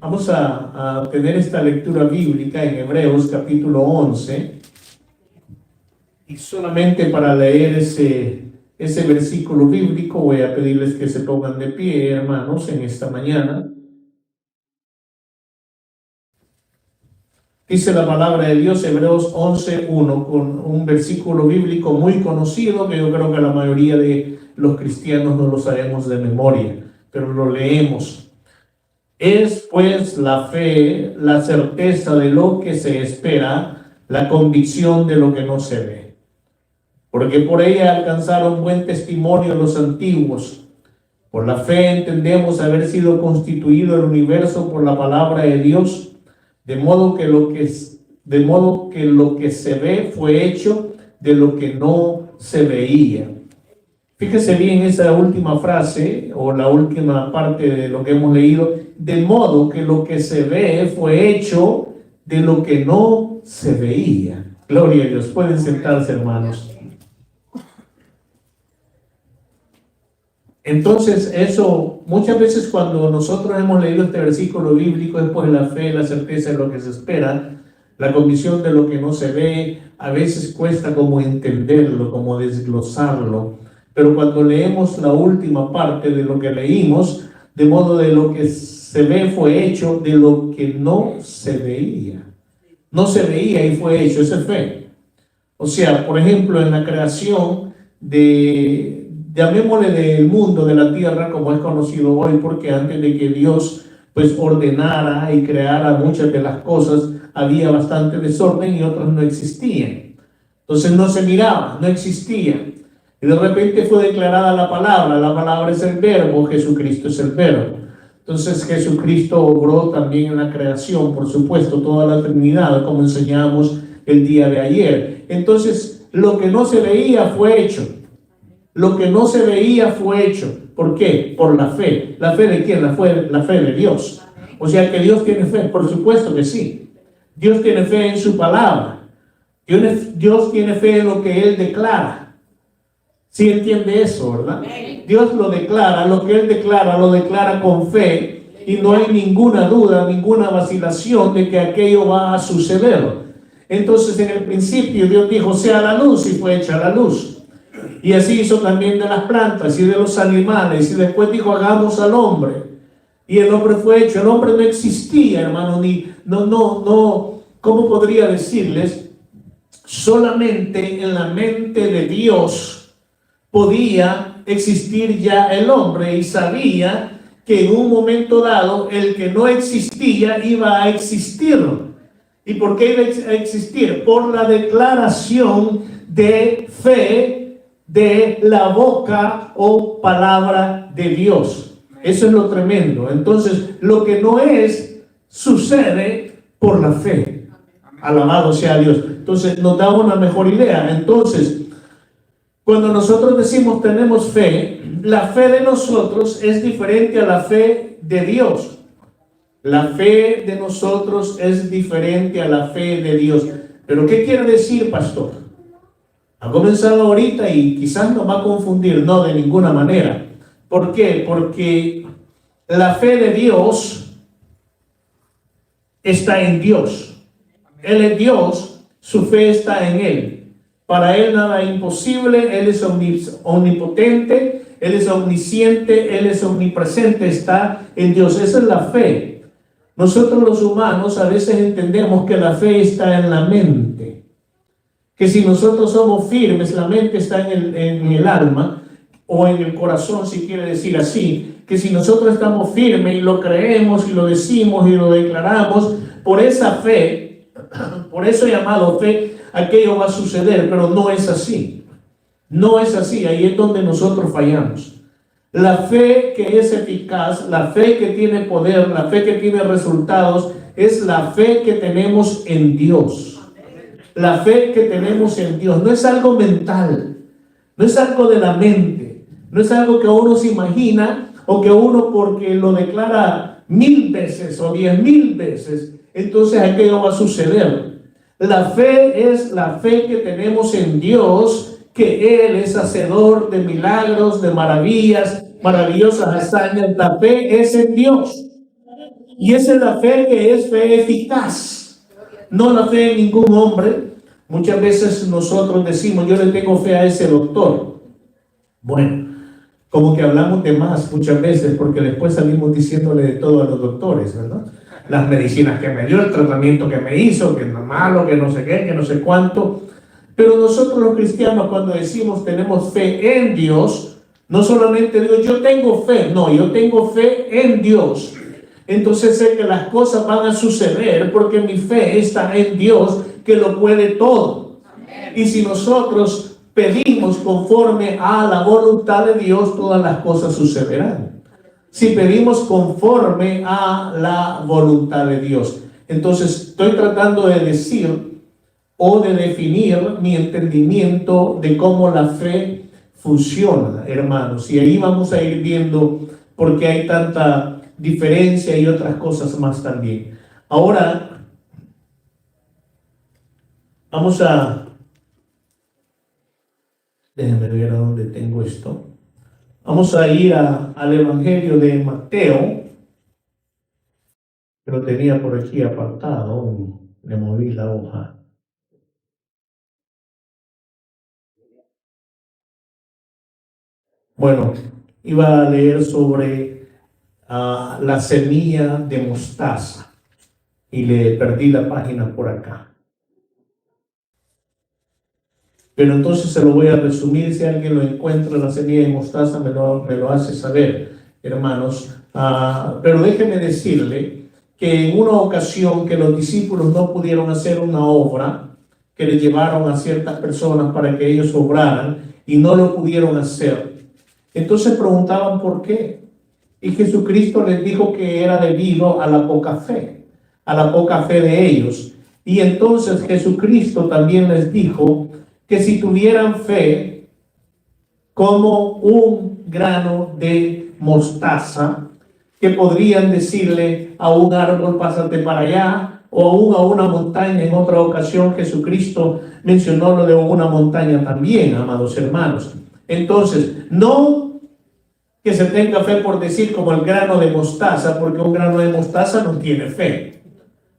Vamos a tener esta lectura bíblica en Hebreos capítulo 11. Y solamente para leer ese versículo bíblico voy a pedirles que se pongan de pie, hermanos, en esta mañana. Dice la palabra de Dios, Hebreos 11:1, con un versículo bíblico muy conocido que yo creo que la mayoría de los cristianos no lo sabemos de memoria, pero lo leemos. Es pues la fe, la certeza de lo que se espera, la convicción de lo que no se ve. Porque por ella alcanzaron buen testimonio los antiguos. Por la fe entendemos haber sido constituido el universo por la palabra de Dios, de modo que lo que se ve fue hecho de lo que no se veía. Fíjese bien esa última frase o la última parte de lo que hemos leído, de modo que lo que se ve fue hecho de lo que no se veía. Gloria a Dios. Pueden sentarse, hermanos. Entonces, eso, muchas veces cuando nosotros hemos leído este versículo bíblico, es pues la fe, la certeza de lo que se espera, la convicción de lo que no se ve, a veces cuesta como entenderlo, como desglosarlo. Pero cuando leemos la última parte de lo que leímos, de modo de lo que se ve fue hecho de lo que no se veía. No se veía y fue hecho, esa es fe. O sea, por ejemplo, en la creación llamémosle del mundo, de la tierra, como es conocido hoy, porque antes de que Dios pues ordenara y creara muchas de las cosas, había bastante desorden y otras no existían. Entonces no se miraba, no existía. Y de repente fue declarada la palabra es el verbo, Jesucristo es el verbo. Entonces Jesucristo obró también en la creación, por supuesto, toda la Trinidad, como enseñamos el día de ayer. Entonces, lo que no se veía fue hecho. Lo que no se veía fue hecho. ¿Por qué? Por la fe. ¿La fe de quién? La fe de Dios. O sea que Dios tiene fe, por supuesto que sí. Dios tiene fe en su palabra. Dios tiene fe en lo que Él declara. ¿Sí entiende eso, verdad? Dios lo declara, lo que Él declara, lo declara con fe y no hay ninguna duda, ninguna vacilación de que aquello va a suceder. Entonces en el principio Dios dijo, sea la luz y fue hecha la luz. Y así hizo también de las plantas y de los animales y después dijo, hagamos al hombre. Y el hombre fue hecho, el hombre no existía, hermano, ¿cómo podría decirles? Solamente en la mente de Dios podía existir ya el hombre y sabía que en un momento dado el que no existía iba a existir. ¿Y por qué iba a existir? Por la declaración de fe de la boca o palabra de Dios. Eso es lo tremendo. Entonces, lo que no es, sucede por la fe. Alabado sea Dios. Entonces, nos da una mejor idea. Entonces, cuando nosotros decimos tenemos fe, la fe de nosotros es diferente a la fe de Dios. La fe de nosotros es diferente a la fe de Dios. ¿Pero qué quiere decir, pastor? Ha comenzado ahorita y quizás nos va a confundir. No, de ninguna manera. ¿Por qué? Porque la fe de Dios está en Dios. Él es Dios, su fe está en Él. Para Él nada es imposible, Él es omnipotente, Él es omnisciente, Él es omnipresente, está en Dios. Esa es la fe. Nosotros los humanos a veces entendemos que la fe está en la mente. Que si nosotros somos firmes, la mente está en el alma o en el corazón, si quiere decir así. Que si nosotros estamos firmes y lo creemos y lo decimos y lo declaramos, por esa fe, por eso llamado fe, aquello va a suceder, pero no es así. No es así, ahí es donde nosotros fallamos. La fe que es eficaz, la fe que tiene poder, la fe que tiene resultados, es la fe que tenemos en Dios. La fe que tenemos en Dios no es algo mental, no es algo de la mente, no es algo que uno se imagina o que uno porque lo declara 1000 veces o 10,000 veces, entonces aquello va a suceder. La fe es la fe que tenemos en Dios, que Él es hacedor de milagros, de maravillas, maravillosas hazañas. La fe es en Dios. Y esa es la fe que es fe eficaz, no la fe en ningún hombre. Muchas veces nosotros decimos, yo le tengo fe a ese doctor. Bueno, como que hablamos de más muchas veces, porque después salimos diciéndole de todo a los doctores, ¿verdad? Las medicinas que me dio, el tratamiento que me hizo, que no es malo, que no sé qué, que no sé cuánto. Pero nosotros los cristianos, cuando decimos tenemos fe en Dios, no solamente digo yo tengo fe, no, yo tengo fe en Dios. Entonces sé que las cosas van a suceder porque mi fe está en Dios, que lo puede todo. Y si nosotros pedimos conforme a la voluntad de Dios, todas las cosas sucederán. Si pedimos conforme a la voluntad de Dios. Entonces estoy tratando de decir o de definir mi entendimiento de cómo la fe funciona, hermanos. Y ahí vamos a ir viendo por qué hay tanta diferencia y otras cosas más también. Ahora vamos a... Déjenme ver a dónde tengo esto. Vamos a ir al Evangelio de Mateo, que lo tenía por aquí apartado. Le moví la hoja. Bueno, iba a leer sobre la semilla de mostaza y le perdí la página por acá. Pero entonces se lo voy a resumir. Si alguien lo encuentra, la semilla de mostaza, me lo hace saber, hermanos. Pero déjeme decirle que en una ocasión que los discípulos no pudieron hacer una obra, que le llevaron a ciertas personas para que ellos obraran y no lo pudieron hacer, entonces preguntaban por qué. Y Jesucristo les dijo que era debido a la poca fe de ellos. Y entonces Jesucristo también les dijo que si tuvieran fe como un grano de mostaza, que podrían decirle a un árbol, pásate para allá, o aún a una montaña. En otra ocasión Jesucristo mencionó lo de una montaña también, amados hermanos. Entonces, no que se tenga fe por decir como el grano de mostaza, porque un grano de mostaza no tiene fe.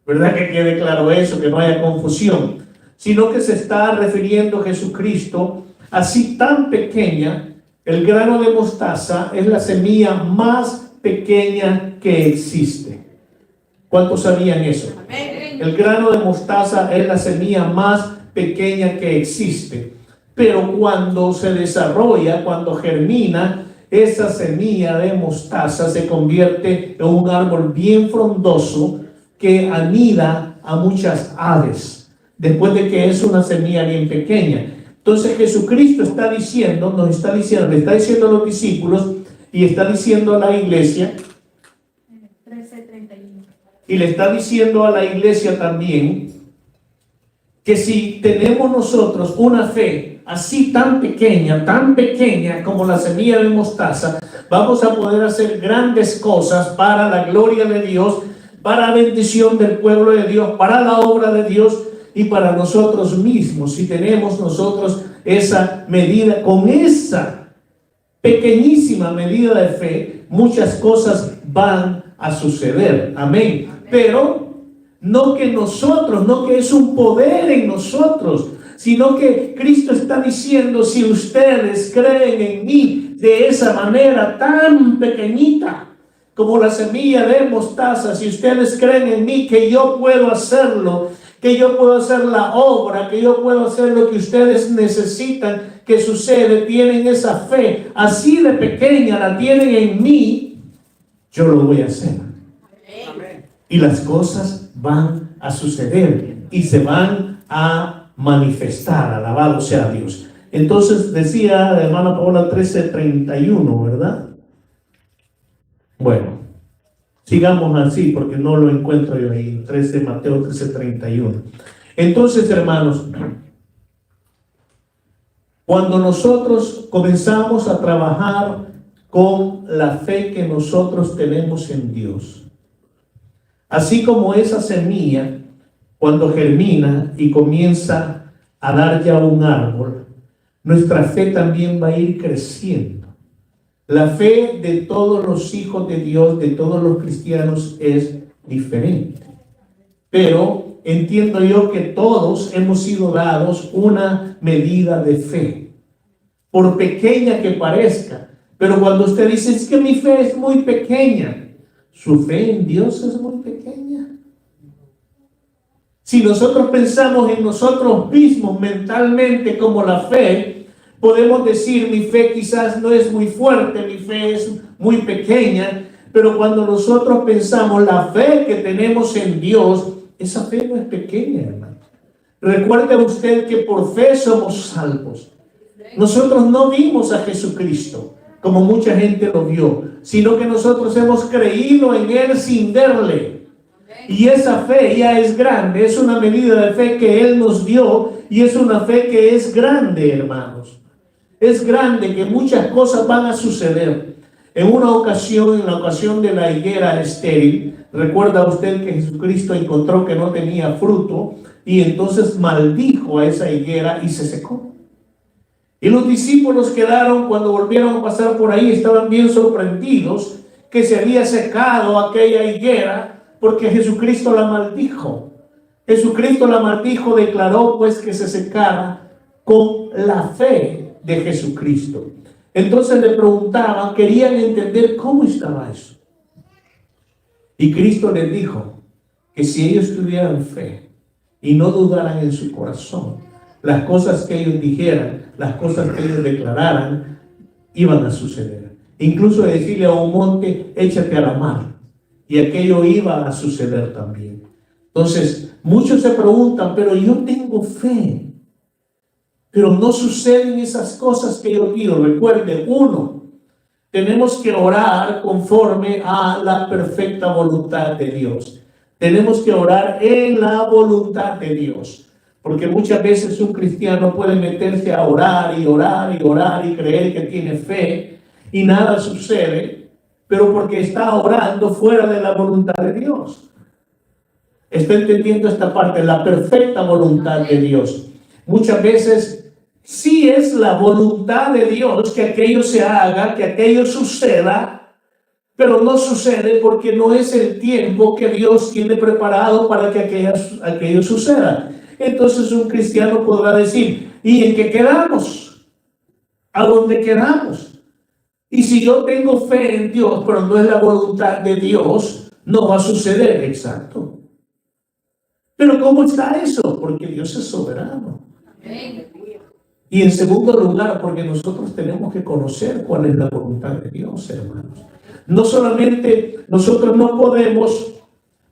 ¿Verdad? Que quede claro eso, que no haya confusión. Sino que se está refiriendo Jesucristo así tan pequeña. El grano de mostaza es la semilla más pequeña que existe. ¿Cuántos sabían eso? El grano de mostaza es la semilla más pequeña que existe. Pero cuando se desarrolla, cuando germina, esa semilla de mostaza se convierte en un árbol bien frondoso que anida a muchas aves, después de que es una semilla bien pequeña. Entonces Jesucristo está diciendo, le está diciendo a los discípulos y está diciendo a la iglesia, 13:31, y le está diciendo a la iglesia también, que si tenemos nosotros una fe así tan pequeña como la semilla de mostaza, vamos a poder hacer grandes cosas para la gloria de Dios, para la bendición del pueblo de Dios, para la obra de Dios y para nosotros mismos. Si tenemos nosotros esa medida, con esa pequeñísima medida de fe, muchas cosas van a suceder. Amén. Pero no que nosotros, no que es un poder en nosotros, sino que Cristo está diciendo, si ustedes creen en mí de esa manera tan pequeñita como la semilla de mostaza, si ustedes creen en mí que yo puedo hacerlo, que yo puedo hacer la obra, que yo puedo hacer lo que ustedes necesitan que sucede, tienen esa fe así de pequeña, la tienen en mí, yo lo voy a hacer. Amén. Y las cosas van a suceder y se van a manifestar. Alabado sea Dios. Entonces decía la hermana Paola 13:31, ¿verdad? Bueno, sigamos así porque no lo encuentro yo ahí. Mateo 13:31. Entonces, hermanos, cuando nosotros comenzamos a trabajar con la fe que nosotros tenemos en Dios, así como esa semilla, cuando germina y comienza a dar ya un árbol, nuestra fe también va a ir creciendo. La fe de todos los hijos de Dios, de todos los cristianos, es diferente. Pero entiendo yo que todos hemos sido dados una medida de fe, por pequeña que parezca. Pero cuando usted dice, es que mi fe es muy pequeña, su fe en Dios es muy pequeña. Si nosotros pensamos en nosotros mismos mentalmente como la fe, podemos decir, mi fe quizás no es muy fuerte, mi fe es muy pequeña, pero cuando nosotros pensamos la fe que tenemos en Dios, esa fe no es pequeña, hermano. Recuerde usted que por fe somos salvos. Nosotros no vimos a Jesucristo como mucha gente lo vio, sino que nosotros hemos creído en Él sin verle. Y esa fe ya es grande, es una medida de fe que Él nos dio y es una fe que es grande, hermanos. Es grande, que muchas cosas van a suceder. En una ocasión, en la ocasión de la higuera estéril, recuerda usted que Jesucristo encontró que no tenía fruto y entonces maldijo a esa higuera y se secó. Y los discípulos quedaron, cuando volvieron a pasar por ahí, estaban bien sorprendidos que se había secado aquella higuera porque Jesucristo la maldijo. Jesucristo la maldijo, declaró pues que se secara con la fe de Jesucristo. Entonces le preguntaban, querían entender cómo estaba eso. Y Cristo les dijo que si ellos tuvieran fe y no dudaran en su corazón, las cosas que ellos dijeran, las cosas que ellos declararan, iban a suceder. Incluso decirle a un monte, échate a la mar. Y aquello iba a suceder también. Entonces, muchos se preguntan, pero yo tengo fe. Pero no suceden esas cosas que yo pido. Recuerden, uno, tenemos que orar conforme a la perfecta voluntad de Dios. Tenemos que orar en la voluntad de Dios. Porque muchas veces un cristiano puede meterse a orar y orar y orar y creer que tiene fe y nada sucede, pero porque está orando fuera de la voluntad de Dios. ¿Está entendiendo esta parte? La perfecta voluntad de Dios. Muchas veces sí es la voluntad de Dios que aquello se haga, que aquello suceda, pero no sucede porque no es el tiempo que Dios tiene preparado para que aquello suceda. Entonces un cristiano podrá decir, ¿y en qué quedamos? ¿A dónde quedamos? Y si yo tengo fe en Dios, pero no es la voluntad de Dios, no va a suceder. Exacto. Pero ¿cómo está eso? Porque Dios es soberano. Y en segundo lugar, porque nosotros tenemos que conocer cuál es la voluntad de Dios, hermanos. No solamente nosotros no podemos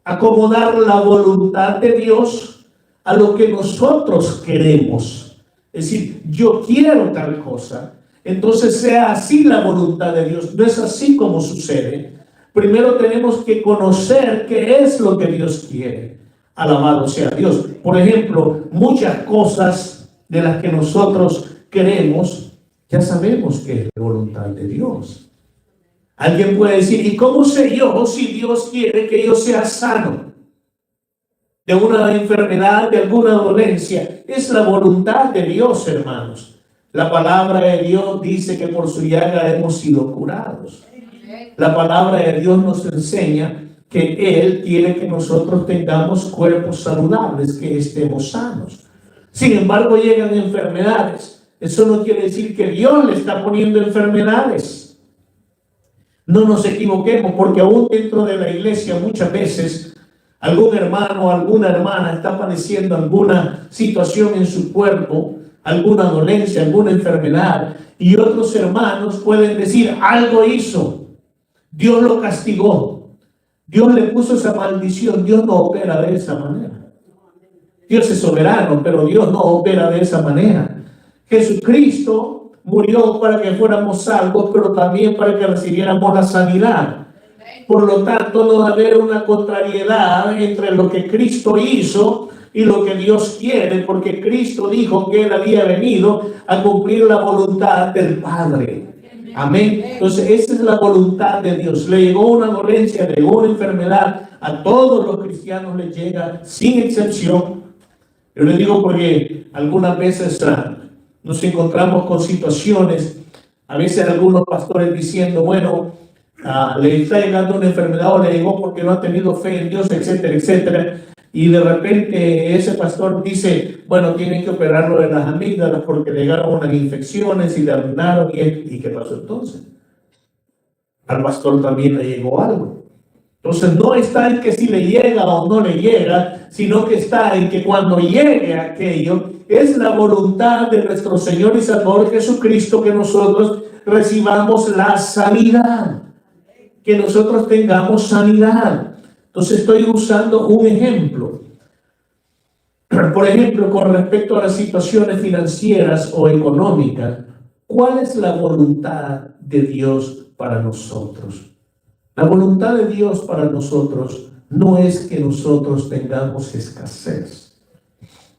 acomodar la voluntad de Dios a lo que nosotros queremos. Es decir, yo quiero tal cosa, entonces sea así la voluntad de Dios. No es así como sucede. Primero tenemos que conocer qué es lo que Dios quiere. Alabado sea Dios. Por ejemplo, muchas cosas de las que nosotros queremos, ya sabemos que es la voluntad de Dios. Alguien puede decir, ¿y cómo sé yo si Dios quiere que yo sea sano de una enfermedad, de alguna dolencia? Es la voluntad de Dios, hermanos. La palabra de Dios dice que por su llaga hemos sido curados. La palabra de Dios nos enseña que Él quiere que nosotros tengamos cuerpos saludables, que estemos sanos. Sin embargo, llegan enfermedades. Eso no quiere decir que Dios le está poniendo enfermedades. No nos equivoquemos, porque aún dentro de la iglesia muchas veces algún hermano o alguna hermana está padeciendo alguna situación en su cuerpo, alguna dolencia, alguna enfermedad, y otros hermanos pueden decir, algo hizo, Dios lo castigó, Dios le puso esa maldición. Dios no opera de esa manera. Dios es soberano, pero Dios no opera de esa manera. Jesucristo murió para que fuéramos salvos, pero también para que recibiéramos la sanidad. Por lo tanto, no va a haber una contrariedad entre lo que Cristo hizo y lo que Dios quiere, porque Cristo dijo que Él había venido a cumplir la voluntad del Padre. Amén. Entonces, esa es la voluntad de Dios. Le llegó una dolencia, le llegó una enfermedad. A todos los cristianos les llega, sin excepción. Yo le digo porque algunas veces nos encontramos con situaciones, a veces algunos pastores diciendo, bueno, le está llegando una enfermedad o le llegó porque no ha tenido fe en Dios, etcétera, etcétera. Y de repente ese pastor dice, bueno, tienen que operarlo de las amígdalas porque le llegaron unas infecciones y le arruinaron. ¿Y qué pasó entonces? Al pastor también le llegó algo. Entonces no está en que si le llega o no le llega, sino que está en que cuando llegue aquello, es la voluntad de nuestro Señor y Salvador Jesucristo que nosotros recibamos la sanidad, que nosotros tengamos sanidad. Entonces estoy usando un ejemplo. Por ejemplo, con respecto a las situaciones financieras o económicas, ¿cuál es la voluntad de Dios para nosotros? La voluntad de Dios para nosotros no es que nosotros tengamos escasez,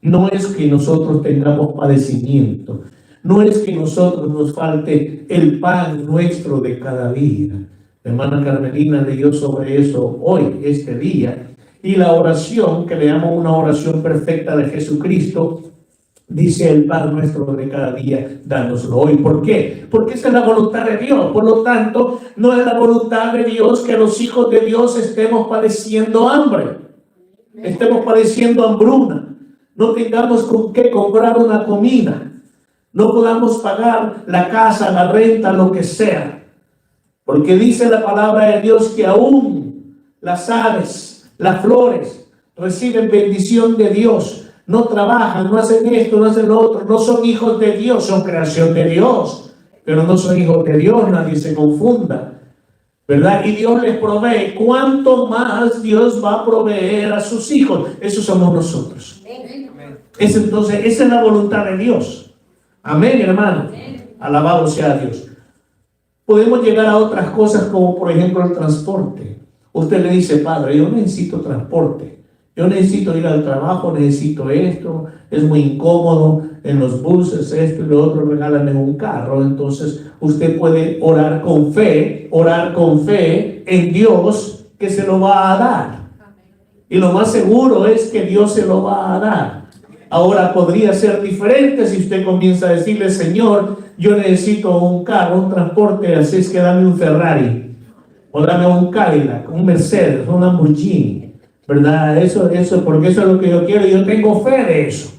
no es que nosotros tengamos padecimiento, no es que nosotros nos falte el pan nuestro de cada día. La hermana Carmelina leyó sobre eso hoy, este día, y la oración, que le llamo una oración perfecta de Jesucristo, dice: el pan nuestro de cada día, dánoslo hoy. ¿Por qué? Porque esa es la voluntad de Dios. Por lo tanto, no es la voluntad de Dios que los hijos de Dios estemos padeciendo hambre, estemos padeciendo hambruna, no tengamos con qué comprar una comida, no podamos pagar la casa, la renta, lo que sea. Porque dice la palabra de Dios que aún las aves, las flores, reciben bendición de Dios. No trabajan, no hacen esto, no hacen lo otro, no son hijos de Dios, son creación de Dios, pero no son hijos de Dios, nadie se confunda, ¿verdad? Y Dios les provee. ¿Cuánto más Dios va a proveer a sus hijos? Eso somos nosotros. Entonces, esa es la voluntad de Dios. Amén, hermano. Alabado sea Dios. Podemos llegar a otras cosas como por ejemplo el transporte. Usted le dice: padre, yo necesito transporte. Yo necesito ir al trabajo, necesito esto, es muy incómodo en los buses, esto y lo otro, regálame un carro. Entonces usted puede orar con fe en Dios que se lo va a dar. Y lo más seguro es que Dios se lo va a dar. Ahora podría ser diferente si usted comienza a decirle: Señor, yo necesito un carro, un transporte, así es que dame un Ferrari, o dame un Cadillac, un Mercedes, un Lamborghini. ¿Verdad? Eso, porque eso es lo que yo quiero y yo tengo fe de eso.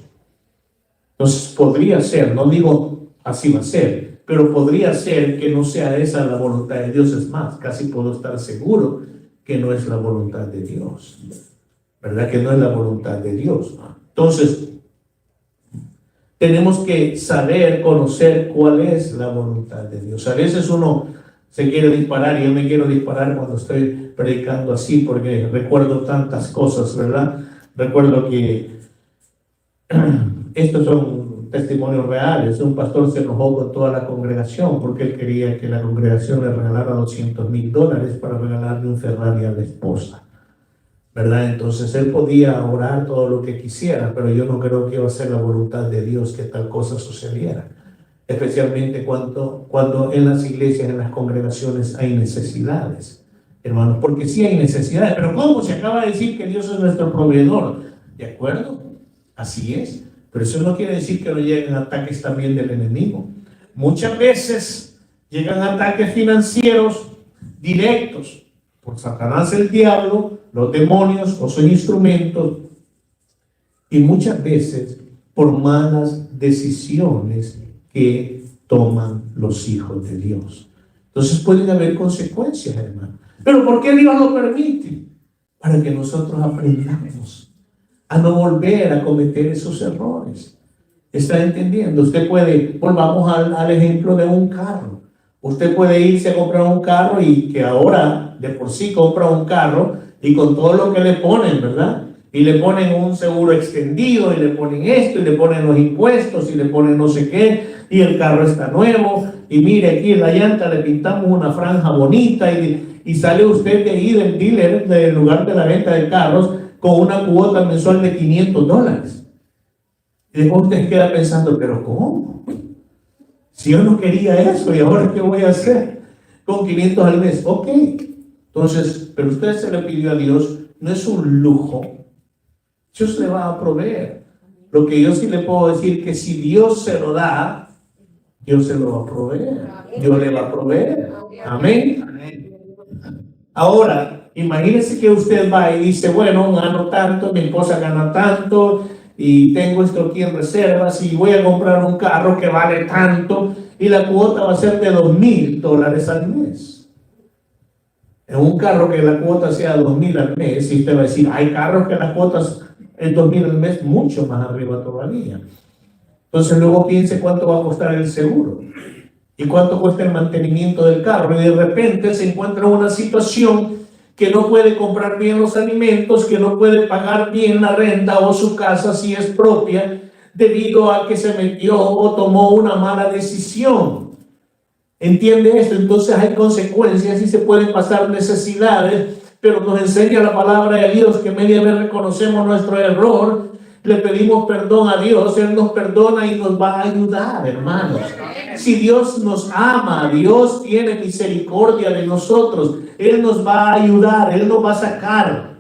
Entonces podría ser, no digo así va a ser, pero podría ser que no sea esa la voluntad de Dios. Es más, casi puedo estar seguro que no es la voluntad de Dios. ¿Verdad? Que no es la voluntad de Dios. Entonces, tenemos que saber, conocer cuál es la voluntad de Dios. A veces uno se quiere disparar, y yo me quiero disparar cuando estoy predicando así, porque recuerdo tantas cosas, ¿verdad? Recuerdo que estos son testimonios reales. Un pastor se enojó con toda la congregación porque él quería que la congregación le regalara $200,000 para regalarle un Ferrari a la esposa, ¿verdad? Entonces él podía orar todo lo que quisiera, pero yo no creo que iba a ser la voluntad de Dios que tal cosa sucediera. Especialmente cuando en las iglesias, en las congregaciones hay necesidades, hermanos, porque sí hay necesidades. Pero ¿cómo? Se acaba de decir que Dios es nuestro proveedor. ¿De acuerdo? Así es. Pero eso no quiere decir que no lleguen ataques también del enemigo. Muchas veces llegan ataques financieros directos por Satanás, el diablo, los demonios o sus instrumentos, y muchas veces por malas decisiones que toman los hijos de Dios. Entonces pueden haber consecuencias, hermano. ¿Pero por qué Dios lo permite? Para que nosotros aprendamos a no volver a cometer esos errores. ¿Está entendiendo? Usted puede, volvamos al ejemplo de un carro. Usted puede irse a comprar un carro y que ahora de por sí compra un carro y con todo lo que le ponen, ¿verdad? Y le ponen un seguro extendido y le ponen esto y le ponen los impuestos y le ponen no sé qué, y el carro está nuevo y mire, aquí en la llanta le pintamos una franja bonita y sale usted de ahí del dealer, del lugar de la venta de carros, con una cuota mensual de $500. Y después usted queda pensando: ¿pero cómo? Si yo no quería eso, ¿y ahora qué voy a hacer con 500 al mes? Ok, entonces, pero usted se le pidió a Dios, no es un lujo. Dios le va a proveer. Lo que yo sí le puedo decir, que si Dios se lo da, Dios se lo va a proveer. Dios le va a proveer. Amén. Ahora, imagínese que usted va y dice, bueno, gano tanto, mi esposa gana tanto, y tengo esto aquí en reservas, y voy a comprar un carro que vale tanto, y la cuota va a ser de $2,000 al mes. En un carro que la cuota sea $2,000 al mes, y usted va a decir, hay carros que las cuotas es $2,000 al mes, mucho más arriba todavía. Entonces luego piense cuánto va a costar el seguro y cuánto cuesta el mantenimiento del carro, y de repente se encuentra en una situación que no puede comprar bien los alimentos, que no puede pagar bien la renta o su casa si es propia, debido a que se metió o tomó una mala decisión. ¿Entiende esto? Entonces hay consecuencias y se pueden pasar necesidades, pero nos enseña la palabra de Dios que media vez reconocemos nuestro error, le pedimos perdón a Dios, Él nos perdona y nos va a ayudar, hermanos. Si Dios nos ama, Dios tiene misericordia de nosotros, Él nos va a ayudar, Él nos va a sacar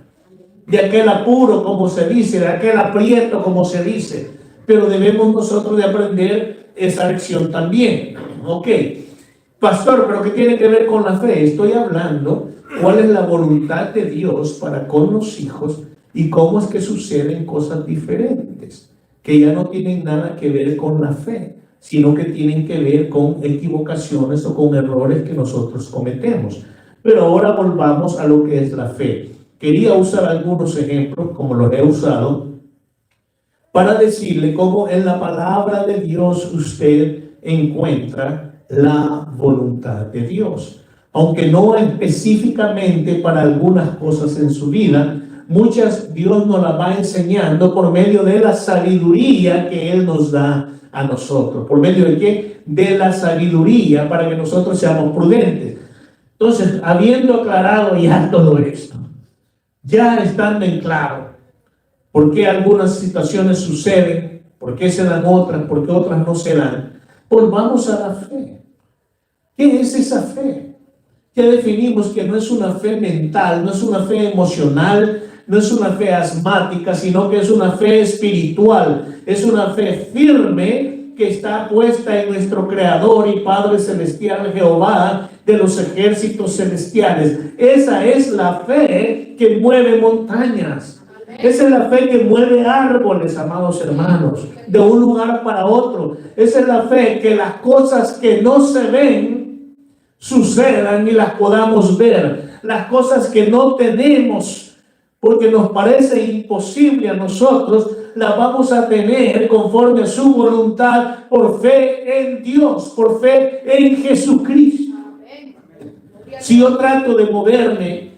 de aquel apuro, como se dice, de aquel aprieto, como se dice. Pero debemos nosotros de aprender esa lección también. Ok, pastor, pero ¿qué tiene que ver con la fe? Estoy hablando cuál es la voluntad de Dios para con los hijos y cómo es que suceden cosas diferentes, que ya no tienen nada que ver con la fe, sino que tienen que ver con equivocaciones o con errores que nosotros cometemos. Pero ahora volvamos a lo que es la fe. Quería usar algunos ejemplos, como los he usado, para decirle cómo en la palabra de Dios usted encuentra la voluntad de Dios. Aunque no específicamente para algunas cosas en su vida, muchas Dios nos las va enseñando por medio de la sabiduría que Él nos da a nosotros. ¿Por medio de qué? De la sabiduría, para que nosotros seamos prudentes. Entonces, habiendo aclarado ya todo esto, ya estando en claro por qué algunas situaciones suceden, por qué se dan otras, por qué otras no se dan, volvamos a la fe. ¿Qué es esa fe? Ya definimos que no es una fe mental, no es una fe emocional, no es una fe asmática, sino que es una fe espiritual, es una fe firme que está puesta en nuestro Creador y Padre Celestial Jehová de los ejércitos celestiales. Esa es la fe que mueve montañas. Esa es la fe que mueve árboles, amados hermanos, de un lugar para otro. Esa es la fe que las cosas que no se ven sucedan y las podamos ver. Las cosas que no tenemos, porque nos parece imposible a nosotros, las vamos a tener conforme a su voluntad, por fe en Dios, por fe en Jesucristo. Si yo trato de moverme,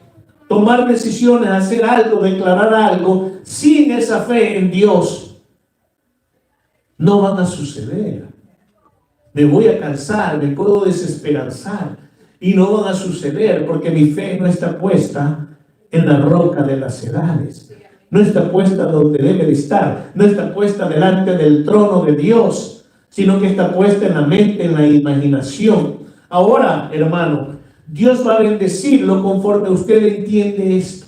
tomar decisiones, hacer algo, declarar algo, sin esa fe en Dios, no van a suceder. Me voy a cansar, me puedo desesperanzar y no van a suceder porque mi fe no está puesta en la roca de las edades. No está puesta donde debe de estar. No está puesta delante del trono de Dios, sino que está puesta en la mente, en la imaginación. Ahora, hermano, Dios va a bendecirlo conforme usted entiende esto.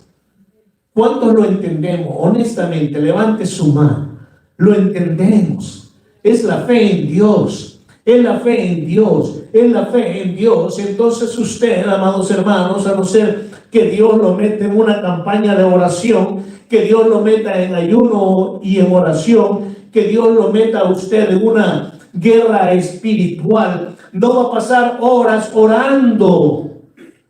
¿Cuántos lo entendemos? Honestamente, levante su mano. Lo entendemos. Es la fe en Dios. Es la fe en Dios. Es la fe en Dios. Entonces usted, amados hermanos, a no ser que Dios lo meta en una campaña de oración, que Dios lo meta en ayuno y en oración, que Dios lo meta a usted en una guerra espiritual, no va a pasar horas orando,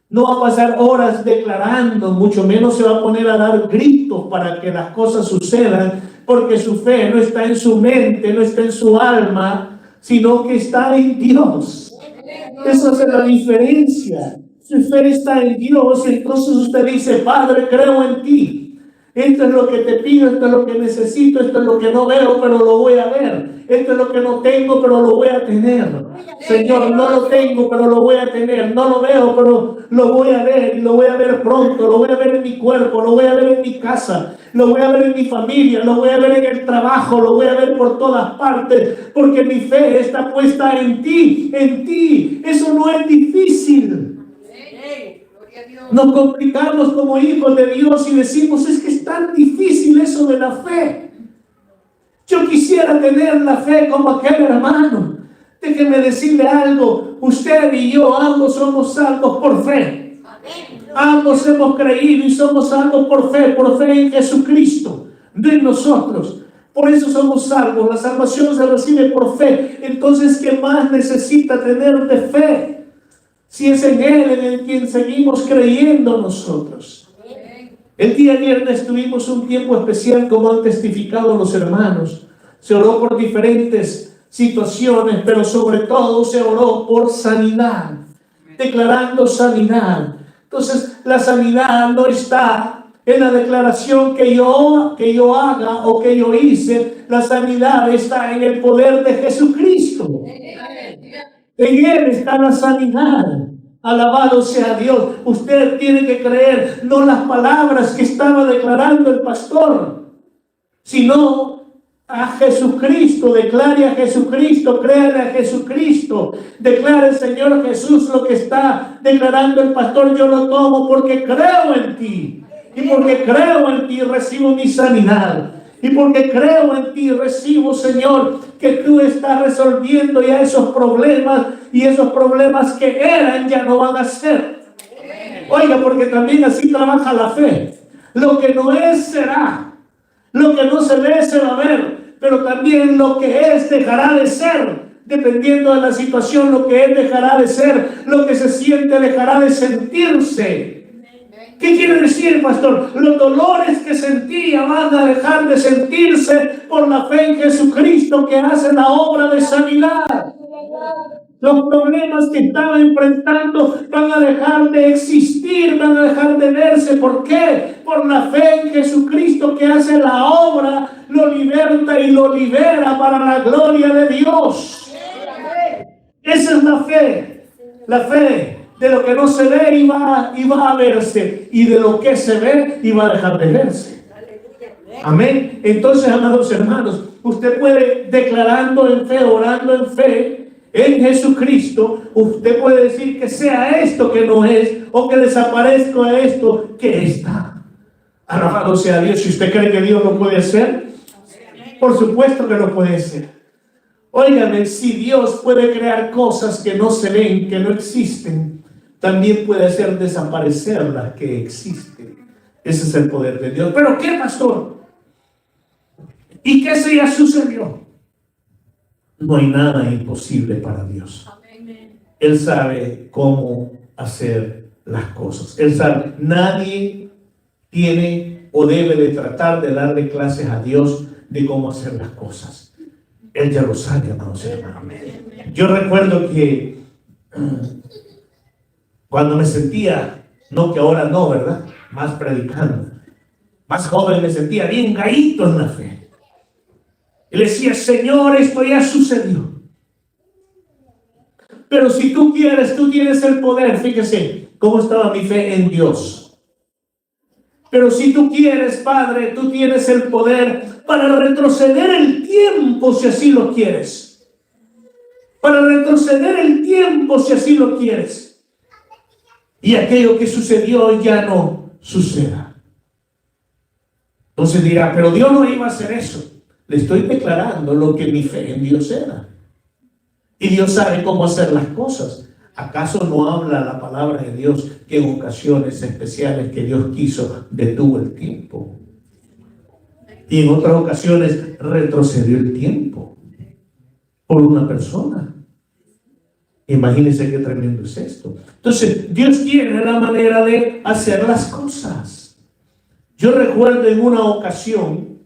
no va a pasar horas declarando, mucho menos se va a poner a dar gritos para que las cosas sucedan, porque su fe no está en su mente, no está en su alma, sino que está en Dios. Esa es la diferencia. Su fe está en Dios, entonces usted dice: Padre, creo en ti. Esto es lo que te pido, esto es lo que necesito, esto es lo que no veo, pero lo voy a ver. Esto es lo que no tengo, pero lo voy a tener. Señor, no lo tengo, pero lo voy a tener. No lo veo, pero lo voy a ver. Y lo voy a ver pronto. Lo voy a ver en mi cuerpo, lo voy a ver en mi casa, lo voy a ver en mi familia, lo voy a ver en el trabajo, lo voy a ver por todas partes. Porque mi fe está puesta en ti, en ti. Eso no es difícil. Nos complicamos como hijos de Dios y decimos: es que es tan difícil eso de la fe. Yo quisiera tener la fe como aquel hermano. Déjeme decirle algo: usted y yo ambos somos salvos por fe. Ambos hemos creído y somos salvos por fe en Jesucristo, no en nosotros. Por eso somos salvos. La salvación se recibe por fe. Entonces, ¿qué más necesita tener de fe? Si es en Él en el quien seguimos creyendo nosotros. El día viernes tuvimos un tiempo especial, como han testificado los hermanos. Se oró por diferentes situaciones, pero sobre todo se oró por sanidad, declarando sanidad. Entonces, la sanidad no está en la declaración que yo haga o que yo hice. La sanidad está en el poder de Jesucristo. En Él está la sanidad. Alabado sea Dios. Usted tiene que creer no las palabras que estaba declarando el pastor, sino a Jesucristo. Declare a Jesucristo, créale a Jesucristo, declare Señor Jesús lo que está declarando el pastor. Yo lo tomo porque creo en ti, y porque creo en ti recibo mi sanidad, y porque creo en ti recibo, Señor, que tú estás resolviendo ya esos problemas, y esos problemas que eran ya no van a ser. Oiga, porque también así trabaja la fe. Lo que no es será. Lo que no se ve se va a ver, pero también lo que es dejará de ser. Dependiendo de la situación, lo que es dejará de ser. Lo que se siente dejará de sentirse. ¿Qué quiere decir, pastor? Los dolores que sentía van a dejar de sentirse por la fe en Jesucristo que hace la obra de sanidad. Los problemas que estaba enfrentando van a dejar de existir, van a dejar de verse. ¿Por qué? Por la fe en Jesucristo que hace la obra, lo liberta y lo libera para la gloria de Dios. Esa es la fe. La fe de lo que no se ve y va a verse, y de lo que se ve y va a dejar de verse. Amén. Entonces, amados hermanos, usted puede, declarando en fe, orando en fe, en Jesucristo, usted puede decir que sea esto que no es, o que desaparezca esto que está. Alabado sea Dios. Si usted cree que Dios lo puede hacer, por supuesto que lo puede hacer. Óigame, si Dios puede crear cosas que no se ven, que no existen, también puede hacer desaparecer las que existen. Ese es el poder de Dios. ¿Pero qué, pastor? ¿Y qué se ya sucedió? No hay nada imposible para Dios. Él sabe cómo hacer las cosas. Él sabe, nadie tiene o debe de tratar de darle clases a Dios de cómo hacer las cosas. Él ya lo sabe, amados hermanos. Yo recuerdo que cuando me sentía, no que ahora no, ¿verdad? Más predicando, más joven, me sentía bien gallito en la fe. Y le decía, Señor, esto ya sucedió. Pero si tú quieres, tú tienes el poder. Fíjese cómo estaba mi fe en Dios. Pero si tú quieres, Padre, tú tienes el poder para retroceder el tiempo si así lo quieres. Para retroceder el tiempo si así lo quieres. Y aquello que sucedió ya no suceda. Entonces dirá, pero Dios no iba a hacer eso. Le estoy declarando lo que mi fe en Dios era. Y Dios sabe cómo hacer las cosas. ¿Acaso no habla la palabra de Dios que en ocasiones especiales que Dios quiso detuvo el tiempo? Y en otras ocasiones retrocedió el tiempo por una persona. Imagínense qué tremendo es esto. Entonces, Dios tiene la manera de hacer las cosas. Yo recuerdo en una ocasión,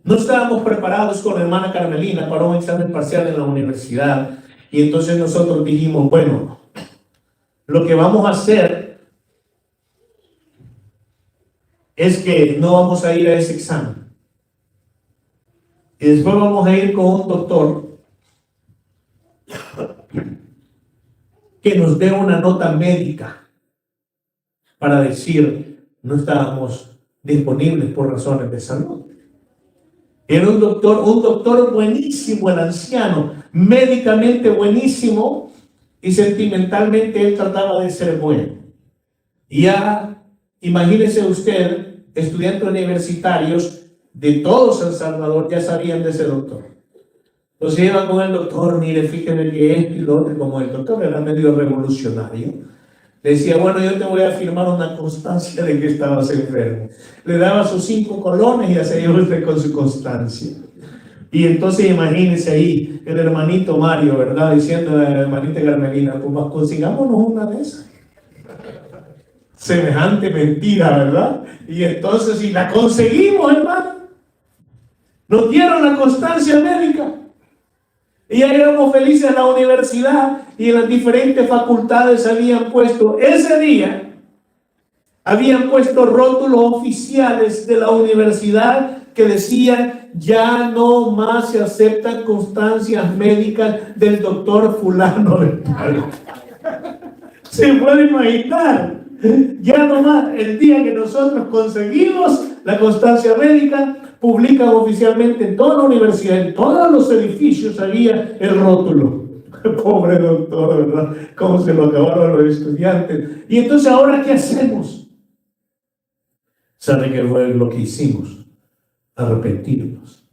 no estábamos preparados con la hermana Carmelina para un examen parcial en la universidad. Y entonces nosotros dijimos, bueno, lo que vamos a hacer es que no vamos a ir a ese examen. Y después vamos a ir con un doctor que nos dé una nota médica para decir no estábamos disponibles por razones de salud. Era un doctor buenísimo, el anciano, médicamente buenísimo, y sentimentalmente él trataba de ser bueno. Y ya, imagínese usted, estudiantes universitarios de todo San Salvador ya sabían de ese doctor. Entonces iba con el doctor, mire, fíjate que esto y lo otro, y como el doctor era medio revolucionario, le decía, bueno, yo te voy a firmar una constancia de que estabas enfermo. Le daba sus 5 colones y hacía yo usted con su constancia. Y entonces imagínense ahí el hermanito Mario, ¿verdad? Diciendo a la hermanita Carmelina, pues consigámonos una de esas. Semejante mentira, ¿verdad? Y entonces si la conseguimos, hermano, nos dieron la constancia médica. Y ya éramos felices en la universidad y en las diferentes facultades habían puesto, ese día, habían puesto rótulos oficiales de la universidad que decían, ya no más se aceptan constancias médicas del doctor fulano de tal. Se puede imaginar, ya no más, el día que nosotros conseguimos la constancia médica, publican oficialmente en toda la universidad, en todos los edificios había el rótulo. Pobre doctor, ¿verdad? Cómo se lo acabaron los estudiantes. Y entonces, ¿ahora qué hacemos? ¿Sabe qué fue lo que hicimos? Arrepentirnos.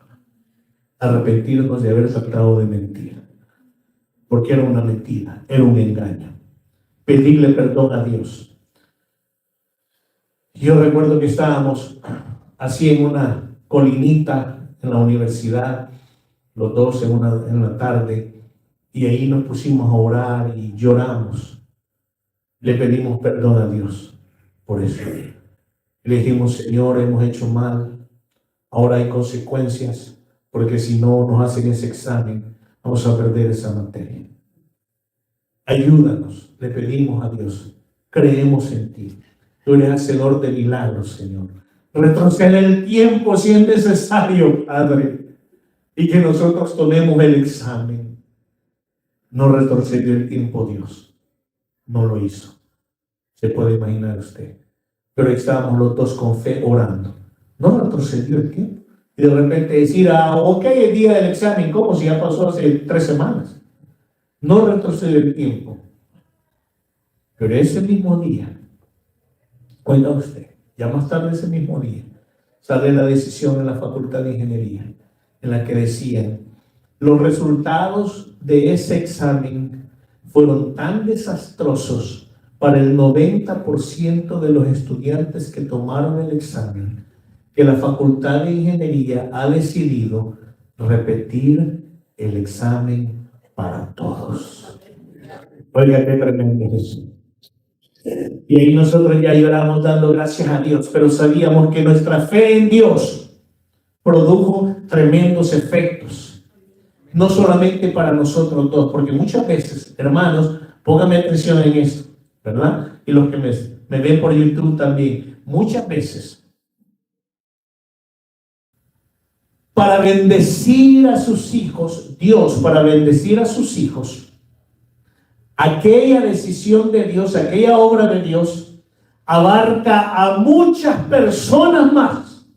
Arrepentirnos de haber tratado de mentir. Porque era una mentira, era un engaño. Pedirle perdón a Dios. Yo recuerdo que estábamos así en una colinita en la universidad, los dos en la tarde, y ahí nos pusimos a orar y lloramos. Le pedimos perdón a Dios por eso. Le dijimos, Señor, hemos hecho mal, ahora hay consecuencias, porque si no nos hacen ese examen, vamos a perder esa materia. Ayúdanos, le pedimos a Dios, creemos en ti. Tú eres hacedor de milagros, Señor. Retrocede el tiempo si es necesario, Padre, y que nosotros tomemos el examen. No retrocedió el tiempo Dios, no lo hizo. Se puede imaginar usted. Pero estábamos los dos con fe orando. No retrocedió el tiempo. Y de repente decir, ok, el día del examen, ¿cómo si ya pasó hace 3 semanas? No retrocedió el tiempo. Pero ese mismo día, oiga usted, ya más tarde ese mismo día, sale la decisión en la Facultad de Ingeniería, en la que decían, los resultados de ese examen fueron tan desastrosos para el 90% de los estudiantes que tomaron el examen, que la Facultad de Ingeniería ha decidido repetir el examen para todos. Oiga, qué tremendo es eso. Y ahí nosotros ya lloramos dando gracias a Dios, pero sabíamos que nuestra fe en Dios produjo tremendos efectos, no solamente para nosotros dos, porque muchas veces, hermanos, póngame atención en esto, ¿verdad? Y los que me ven por YouTube también, muchas veces, para bendecir a sus hijos, Dios, para bendecir a sus hijos, aquella decisión de Dios, aquella obra de Dios, abarca a muchas personas más,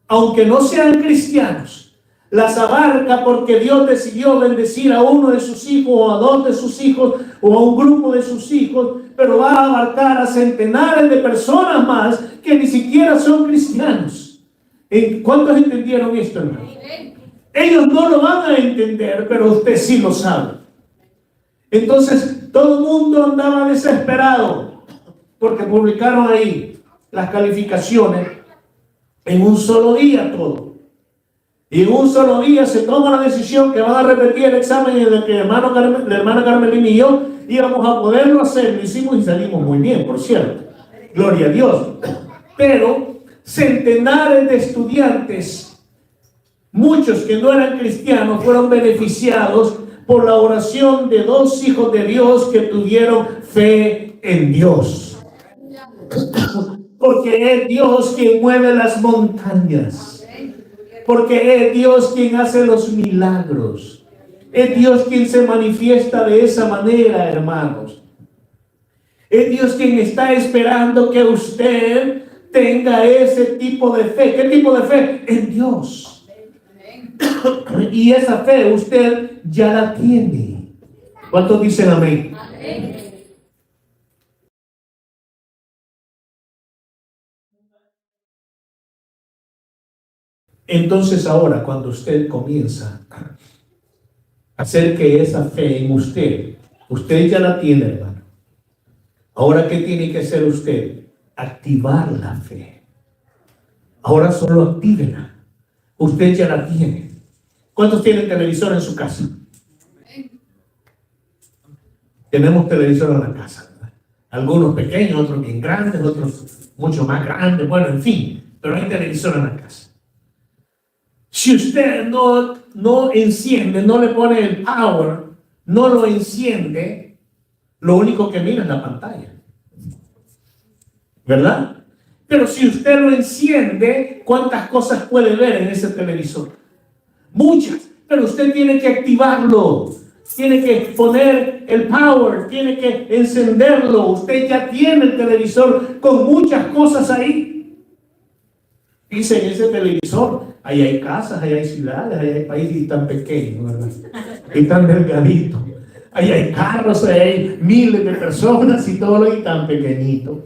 aunque no sean cristianos. Las abarca porque Dios decidió bendecir a uno de sus hijos o a 2 de sus hijos o a un grupo de sus hijos, pero va a abarcar a centenares de personas más que ni siquiera son cristianos. ¿Cuántos entendieron esto, hermano? Ellos no lo van a entender, pero usted sí lo sabe. Entonces todo el mundo andaba desesperado porque publicaron ahí las calificaciones en un solo día todo. Y en un solo día se toma la decisión que van a repetir el examen en el que la hermana Carmelina y yo íbamos a poderlo hacer. Lo hicimos y salimos muy bien, por cierto. Gloria a Dios. Pero centenares de estudiantes, muchos que no eran cristianos, fueron beneficiados por la oración de 2 hijos de Dios que tuvieron fe en Dios. Porque es Dios quien mueve las montañas. Porque es Dios quien hace los milagros. Es Dios quien se manifiesta de esa manera, hermanos. Es Dios quien está esperando que usted tenga ese tipo de fe. ¿Qué tipo de fe? En Dios. Y esa fe usted ya la tiene. ¿Cuántos dicen amén? Amén. Entonces ahora, cuando usted comienza hacer que esa fe en usted ya la tiene, hermano. Ahora, ¿qué tiene que hacer usted? Activar la fe. Ahora solo actívela. Usted ya la tiene. ¿Cuántos tienen televisor en su casa? Tenemos televisor en la casa, ¿verdad? Algunos pequeños, otros bien grandes, otros mucho más grandes, bueno, en fin, pero hay televisor en la casa. Si usted no enciende, no le pone el power, no lo enciende, lo único que mira es la pantalla, ¿verdad? Pero si usted lo enciende, ¿cuántas cosas puede ver en ese televisor? Muchas, pero usted tiene que activarlo, tiene que poner el power, tiene que encenderlo. Usted ya tiene el televisor con muchas cosas ahí. Dice en ese televisor, ahí hay casas, ahí hay ciudades, ahí hay países tan pequeños, ¿verdad? Y tan delgaditos. Ahí hay carros, ahí hay miles de personas y todo lo y tan pequeñito.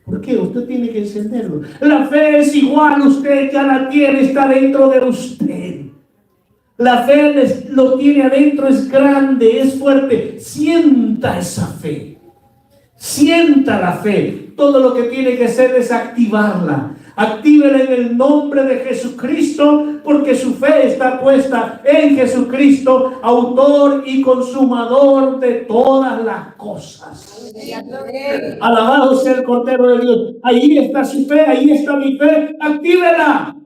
¿Por qué? Usted tiene que encenderlo. La fe es igual, usted ya la tiene, está dentro de usted. La fe lo tiene adentro, es grande, es fuerte. Sienta esa fe. Sienta la fe. Todo lo que tiene que hacer es activarla. Actívela en el nombre de Jesucristo, porque su fe está puesta en Jesucristo, autor y consumador de todas las cosas. Alabado sea el Cordero de Dios. Ahí está su fe, ahí está mi fe. Actívela.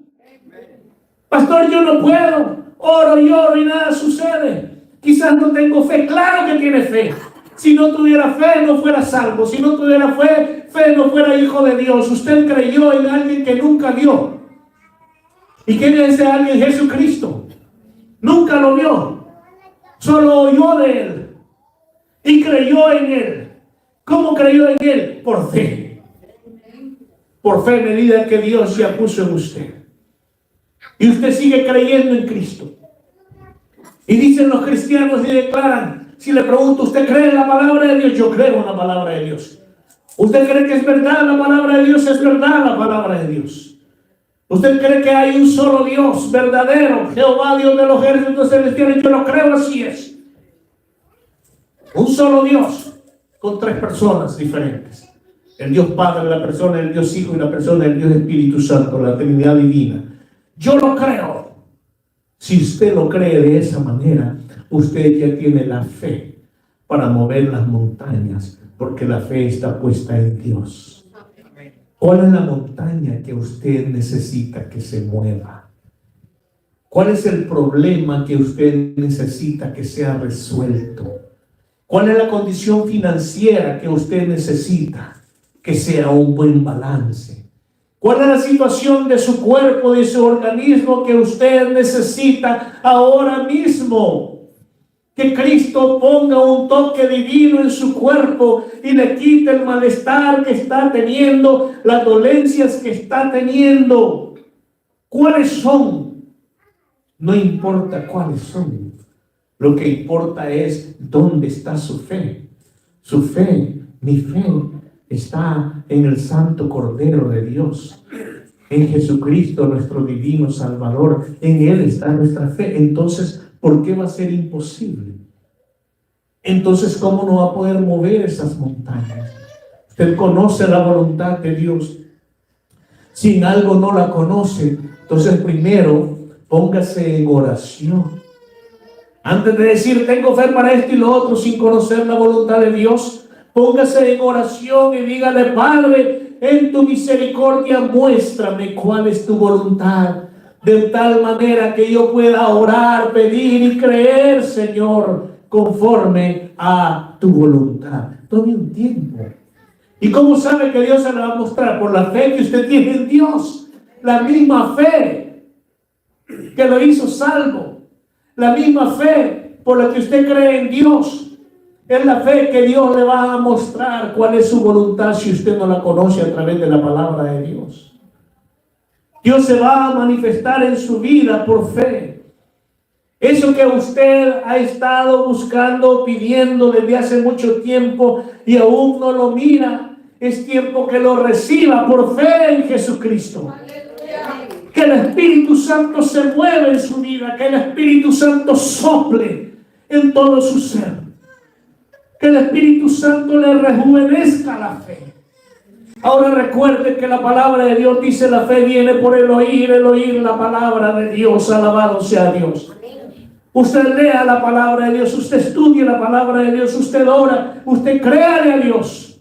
Pastor, yo no puedo. Oro y oro y nada sucede. Quizás no tengo fe. Claro que tiene fe. Si no tuviera fe, no fuera salvo. Si no tuviera fe no fuera hijo de Dios. Usted creyó en alguien que nunca vio. ¿Y quién es ese alguien? Jesucristo. Nunca lo vio. Solo oyó de Él. Y creyó en Él. ¿Cómo creyó en Él? Por fe. Por fe, medida que Dios ya puso en usted. Y usted sigue creyendo en Cristo. Y dicen los cristianos y declaran, si le pregunto, ¿usted cree en la palabra de Dios? Yo creo en la palabra de Dios. ¿Usted cree que es verdad la palabra de Dios? Es verdad la palabra de Dios. ¿Usted cree que hay un solo Dios verdadero, Jehová, Dios de los ejércitos celestiales? Yo lo creo, así es. Un solo Dios con tres personas diferentes. El Dios Padre, la persona del Dios Hijo y la persona del Dios Espíritu Santo, la Trinidad Divina. Yo lo creo. Si usted lo cree de esa manera, usted ya tiene la fe para mover las montañas, porque la fe está puesta en Dios. ¿Cuál es la montaña que usted necesita que se mueva? ¿Cuál es el problema que usted necesita que sea resuelto? ¿Cuál es la condición financiera que usted necesita que sea un buen balance? ¿Cuál es la situación de su cuerpo, de su organismo que usted necesita ahora mismo? Que Cristo ponga un toque divino en su cuerpo y le quite el malestar que está teniendo, las dolencias que está teniendo. ¿Cuáles son? No importa cuáles son. Lo que importa es dónde está su fe. Su fe, mi fe, está en el Santo Cordero de Dios, en Jesucristo nuestro divino Salvador. En Él está nuestra fe. Entonces, ¿por qué va a ser imposible? Entonces, ¿cómo no va a poder mover esas montañas? Usted conoce la voluntad de Dios. Si en algo no la conoce, entonces primero póngase en oración. Antes de decir tengo fe para esto y lo otro sin conocer la voluntad de Dios, póngase en oración y dígale: Padre, en tu misericordia muéstrame cuál es tu voluntad, de tal manera que yo pueda orar, pedir y creer, Señor, conforme a tu voluntad. Tome un tiempo. ¿Y cómo sabe que Dios se la va a mostrar? Por la fe que usted tiene en Dios. La misma fe que lo hizo salvo. La misma fe por la que usted cree en Dios. Es la fe que Dios le va a mostrar cuál es su voluntad si usted no la conoce a través de la palabra de Dios. Dios se va a manifestar en su vida por fe. Eso que usted ha estado buscando, pidiendo desde hace mucho tiempo y aún no lo mira, es tiempo que lo reciba por fe en Jesucristo. Que el Espíritu Santo se mueva en su vida, que el Espíritu Santo sople en todo su ser. Que el Espíritu Santo le rejuvenezca la fe. Ahora recuerde que la palabra de Dios dice: la fe viene por el oír la palabra de Dios. Alabado sea Dios. Usted lea la palabra de Dios, usted estudie la palabra de Dios, usted ora, usted créale a Dios.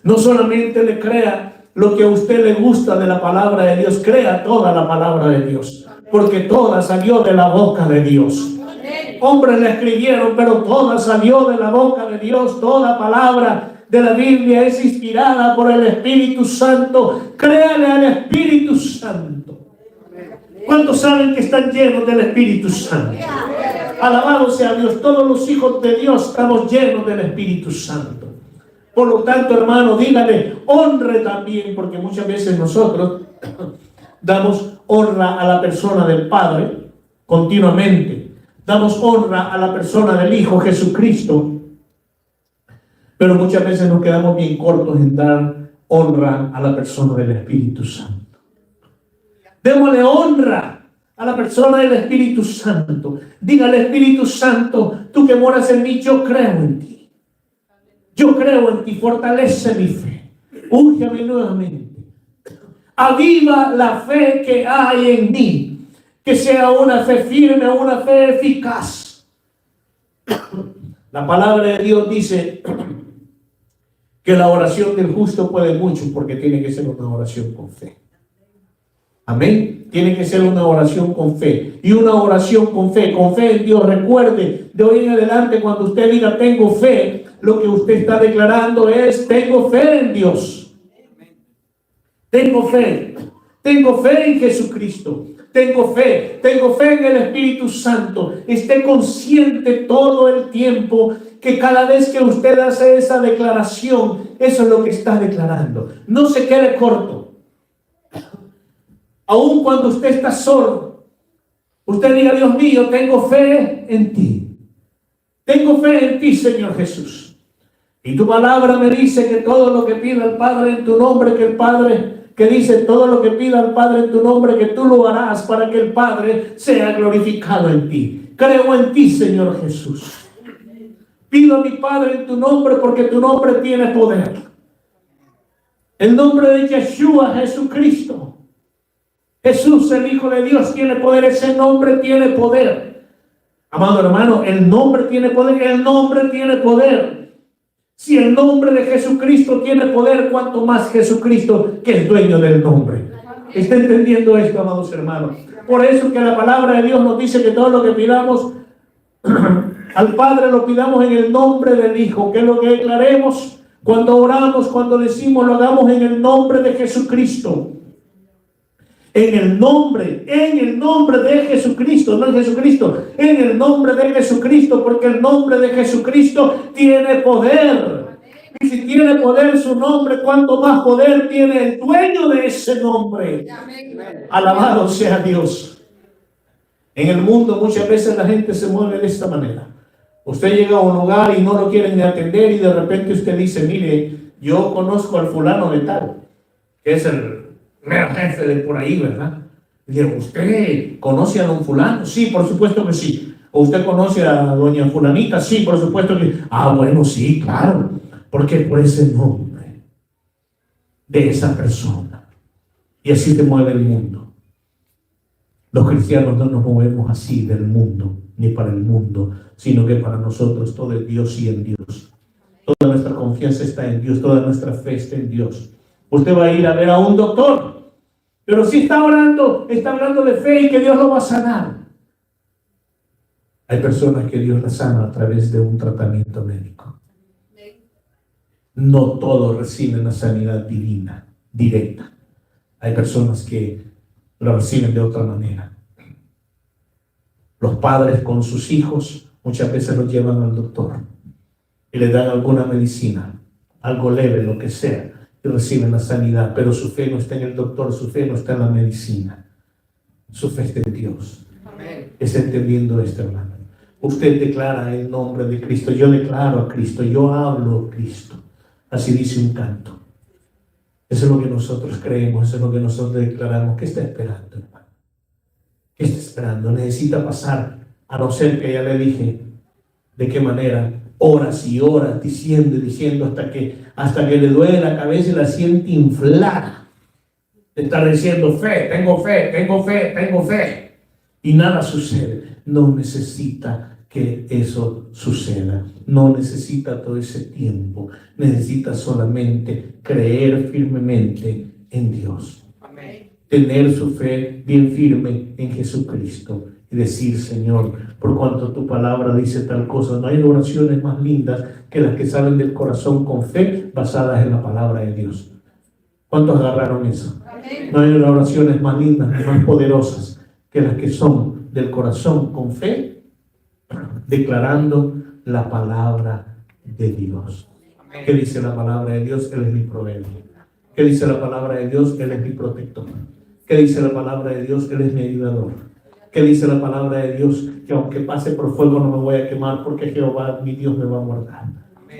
No solamente le crea lo que a usted le gusta de la palabra de Dios, crea toda la palabra de Dios, porque toda salió de la boca de Dios. Hombres la escribieron, pero toda salió de la boca de Dios. Toda palabra de la Biblia es inspirada por el Espíritu Santo. Créale al Espíritu Santo. ¿Cuántos saben que están llenos del Espíritu Santo? Alabado sea Dios. Todos los hijos de Dios estamos llenos del Espíritu Santo. Por lo tanto, hermano, dígale, honre también, porque muchas veces nosotros damos honra a la persona del Padre continuamente. Damos honra a la persona del Hijo Jesucristo, pero muchas veces nos quedamos bien cortos en dar honra a la persona del Espíritu Santo. Démosle honra a la persona del Espíritu Santo. Dígale: Espíritu Santo, tú que moras en mí, yo creo en ti. Yo creo en ti, fortalece mi fe. Úngeme nuevamente. Aviva la fe que hay en mí. Que sea una fe firme, una fe eficaz. La palabra de Dios dice que la oración del justo puede mucho, porque tiene que ser una oración con fe. Amén. Tiene que ser una oración con fe. Y una oración con fe en Dios. Recuerde, de hoy en adelante, cuando usted diga tengo fe, lo que usted está declarando es: tengo fe en Dios. Tengo fe. Tengo fe en Jesucristo. Tengo fe en el Espíritu Santo. Esté consciente todo el tiempo que cada vez que usted hace esa declaración, eso es lo que está declarando. No se quede corto. Aun cuando usted está solo, usted diga: Dios mío, tengo fe en ti. Tengo fe en ti, Señor Jesús. Y tu palabra me dice que todo lo que pida el Padre en tu nombre, que el Padre... que dice todo lo que pida al Padre en tu nombre, que tú lo harás para que el Padre sea glorificado en ti. Creo en ti, Señor Jesús. Pido a mi Padre en tu nombre, porque tu nombre tiene poder. El nombre de Yeshua, Jesucristo. Jesús, el Hijo de Dios, tiene poder. Ese nombre tiene poder. Amado hermano, el nombre tiene poder. El nombre tiene poder. Si el nombre de Jesucristo tiene poder, cuanto más Jesucristo, que es dueño del nombre. ¿Está entendiendo esto, amados hermanos? Por eso que la palabra de Dios nos dice que todo lo que pidamos al Padre lo pidamos en el nombre del Hijo. Que es lo que declaremos cuando oramos, cuando decimos, lo hagamos en el nombre de Jesucristo. En el nombre de Jesucristo, no en Jesucristo, en el nombre de Jesucristo, porque el nombre de Jesucristo tiene poder. Y si tiene poder su nombre, ¿cuánto más poder tiene el dueño de ese nombre? Alabado sea Dios. En el mundo muchas veces la gente se mueve de esta manera. Usted llega a un lugar y no lo quieren ni atender, y de repente usted dice: mire, yo conozco al fulano de tal, que es el mero jefe de por ahí, ¿verdad? Y digo: ¿usted conoce a don fulano? Sí, por supuesto que sí. ¿O usted conoce a doña fulanita? Sí, por supuesto que sí. Ah, bueno, sí, claro. Porque por ese nombre de esa persona. Y así se mueve el mundo. Los cristianos no nos movemos así del mundo, ni para el mundo, sino que para nosotros todo es Dios y en Dios. Toda nuestra confianza está en Dios, toda nuestra fe está en Dios. Usted va a ir a ver a un doctor, pero si está orando, está hablando de fe y que Dios lo va a sanar. Hay personas que Dios las sana a través de un tratamiento médico. No todos reciben la sanidad divina, directa. Hay personas que lo reciben de otra manera. Los padres con sus hijos muchas veces los llevan al doctor y le dan alguna medicina, algo leve, lo que sea, y reciben la sanidad, pero su fe no está en el doctor, su fe no está en la medicina, su fe está en Dios. Amén. ¿Está entendiendo esto, hermano? Usted declara el nombre de Cristo. Yo declaro a Cristo, yo hablo a Cristo. Así dice un canto. Eso es lo que nosotros creemos, eso es lo que nosotros declaramos. ¿Qué está esperando, hermano? ¿Qué está esperando? Necesita pasar A no ser que ya le dije de qué manera, horas y horas, diciendo y diciendo hasta que le duele la cabeza y la siente inflada. Está diciendo fe, tengo fe, tengo fe, tengo fe. Y nada sucede. No necesita que eso suceda. No necesita todo ese tiempo. Necesita solamente creer firmemente en Dios. Amén. Tener su fe bien firme en Jesucristo. Y decir, Señor, por cuanto tu palabra dice tal cosa, no hay oraciones más lindas que las que salen del corazón con fe basadas en la palabra de Dios. ¿Cuántos agarraron eso? No hay oraciones más lindas ni más poderosas que las que son del corazón con fe, declarando la palabra de Dios. ¿Qué dice la palabra de Dios? Él es mi proveedor. ¿Qué dice la palabra de Dios? Él es mi protector. ¿Qué dice la palabra de Dios? Él es mi ayudador. ¿Qué dice la palabra de Dios? Que aunque pase por fuego no me voy a quemar, porque Jehová, mi Dios, me va a guardar.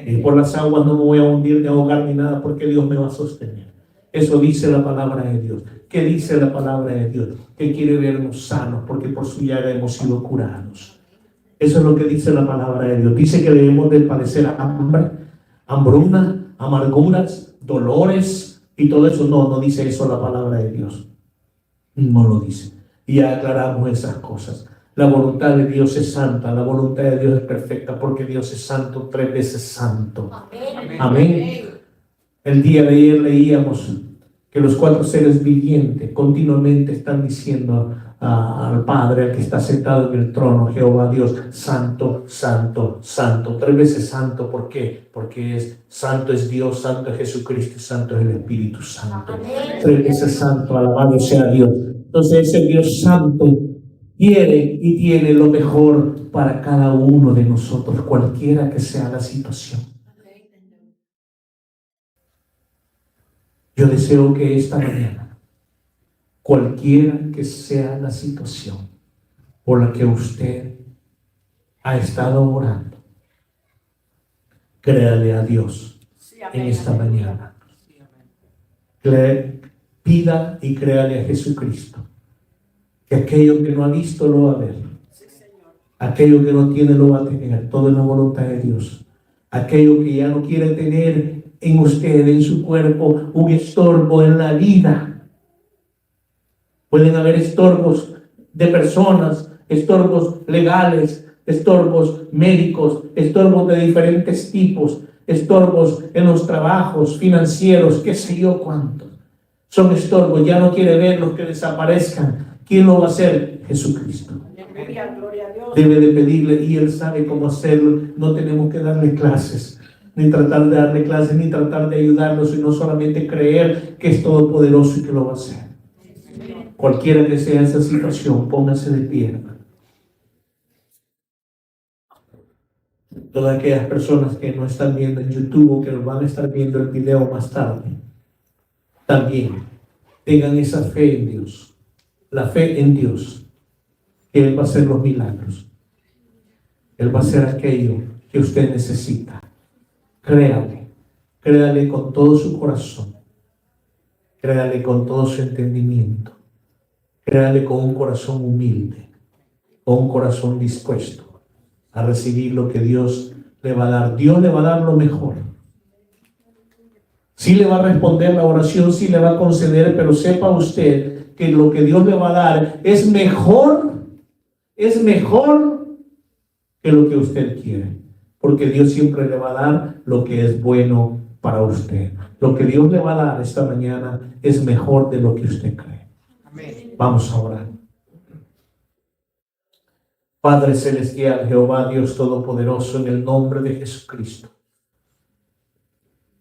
Y por las aguas no me voy a hundir ni ahogar ni nada, porque Dios me va a sostener. Eso dice la palabra de Dios. ¿Qué dice la palabra de Dios? Que quiere vernos sanos, porque por su llaga hemos sido curados. Eso es lo que dice la palabra de Dios. Dice que debemos de padecer hambre, hambruna, amarguras, dolores y todo eso. No dice eso la palabra de Dios. No lo dice. Y ya aclaramos esas cosas. La voluntad de Dios es santa, la voluntad de Dios es perfecta, porque Dios es santo, 3 veces santo. Amén. Amén. El día de ayer leíamos que los 4 seres vivientes continuamente están diciendo al Padre, al que está sentado en el trono, Jehová Dios, santo, santo, santo, 3 veces santo. ¿Por qué? Porque santo es Dios, santo es Jesucristo, santo es el Espíritu Santo. 3 veces santo, alabado sea Dios. Entonces ese Dios santo quiere y tiene lo mejor para cada uno de nosotros, cualquiera que sea la situación. Yo deseo que esta mañana, cualquiera que sea la situación por la que usted ha estado orando, créale a Dios en esta mañana. Pida y créale a Jesucristo, que aquello que no ha visto lo va a ver, aquello que no tiene lo va a tener, todo en la voluntad de Dios. Aquello que ya no quiere tener en usted, en su cuerpo, un estorbo en la vida. Pueden haber estorbos de personas, estorbos legales, estorbos médicos, estorbos de diferentes tipos, estorbos en los trabajos financieros, qué sé yo cuántos. Son estorbos, ya no quiere verlos que desaparezcan. ¿Quién lo va a hacer? Jesucristo. Debe de pedirle y Él sabe cómo hacerlo. No tenemos que darle clases, ni tratar de darle clases, ni tratar de ayudarlo, sino solamente creer que es todopoderoso y que lo va a hacer. Cualquiera que sea esa situación, póngase de pie. Todas aquellas personas que no están viendo en YouTube o que nos van a estar viendo el video más tarde, también tengan esa fe en Dios, la fe en Dios, que Él va a hacer los milagros. Él va a hacer aquello que usted necesita. Créale con todo su corazón, créale con todo su entendimiento, créale con un corazón humilde, con un corazón dispuesto a recibir lo que Dios le va a dar. Dios le va a dar lo mejor. Sí le va a responder la oración, sí le va a conceder, pero sepa usted que lo que Dios le va a dar es mejor que lo que usted quiere. Porque Dios siempre le va a dar lo que es bueno para usted. Lo que Dios le va a dar esta mañana es mejor de lo que usted cree. Amén. Vamos a orar. Padre Celestial, Jehová Dios Todopoderoso, en el nombre de Jesucristo,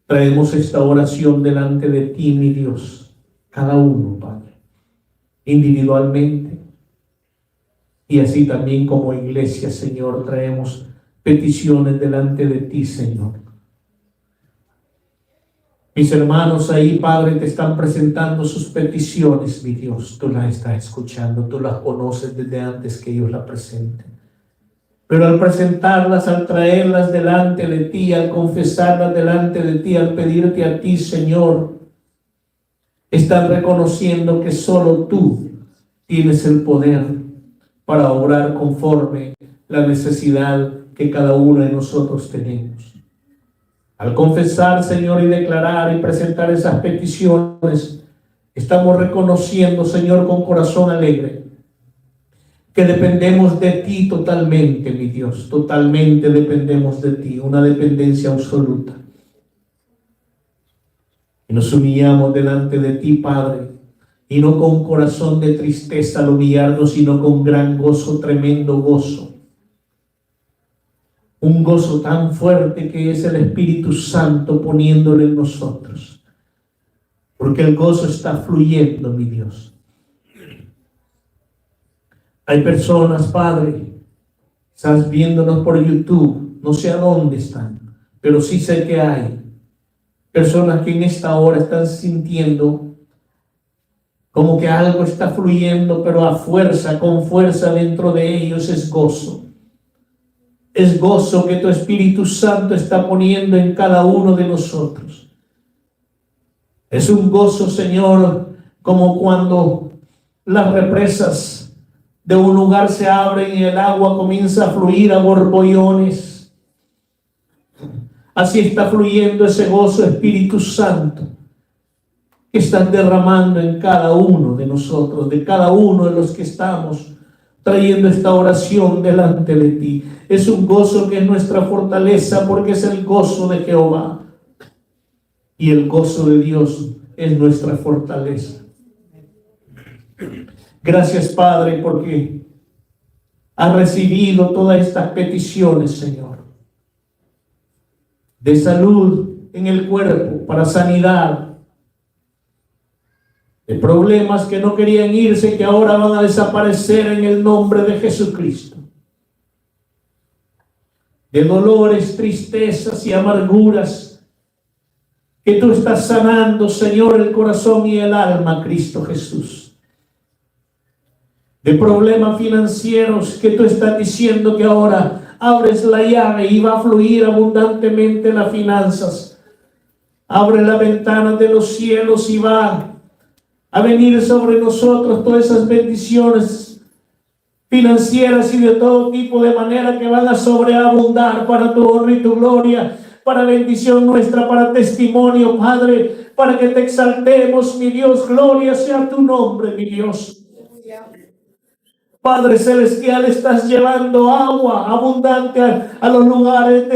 traemos esta oración delante de ti, mi Dios, cada uno, Padre, individualmente, y así también como iglesia, Señor, traemos peticiones delante de ti, Señor. Mis hermanos ahí, Padre, te están presentando sus peticiones, mi Dios. Tú las estás escuchando, tú las conoces desde antes que ellos las presenten. Pero al presentarlas, al traerlas delante de ti, al confesarlas delante de ti, al pedirte a ti, Señor, están reconociendo que solo tú tienes el poder para obrar conforme la necesidad que cada uno de nosotros tenemos. Al confesar, Señor, y declarar y presentar esas peticiones, estamos reconociendo, Señor, con corazón alegre, que dependemos de ti totalmente, mi Dios. Totalmente dependemos de ti, una dependencia absoluta. Y nos humillamos delante de ti, Padre, y no con corazón de tristeza al humillarnos, sino con gran gozo, tremendo gozo. Un gozo tan fuerte que es el Espíritu Santo poniéndolo en nosotros. Porque el gozo está fluyendo, mi Dios. Hay personas, Padre, estás viéndonos por YouTube, no sé a dónde están, pero sí sé que hay personas que en esta hora están sintiendo como que algo está fluyendo, pero a fuerza, con fuerza dentro de ellos es gozo. Es gozo que tu Espíritu Santo está poniendo en cada uno de nosotros. Es un gozo, Señor, como cuando las represas de un lugar se abren y el agua comienza a fluir a borbollones. Así está fluyendo ese gozo, Espíritu Santo, que están derramando en cada uno de nosotros, de cada uno de los que estamos trayendo esta oración delante de ti. Es un gozo que es nuestra fortaleza, porque es el gozo de Jehová. Y el gozo de Dios es nuestra fortaleza. Gracias, Padre, porque has recibido todas estas peticiones, Señor, de salud en el cuerpo, para sanidad, de problemas que no querían irse, que ahora van a desaparecer en el nombre de Jesucristo, de dolores, tristezas y amarguras, que tú estás sanando, Señor, el corazón y el alma, Cristo Jesús. De problemas financieros que tú estás diciendo que ahora abres la llave y va a fluir abundantemente las finanzas. Abre la ventana de los cielos y va a venir sobre nosotros todas esas bendiciones financieras y de todo tipo, de manera que van a sobreabundar para tu honra y tu gloria, para bendición nuestra, para testimonio, Padre, para que te exaltemos, mi Dios. Gloria sea tu nombre, mi Dios. Padre celestial, estás llevando agua abundante a los lugares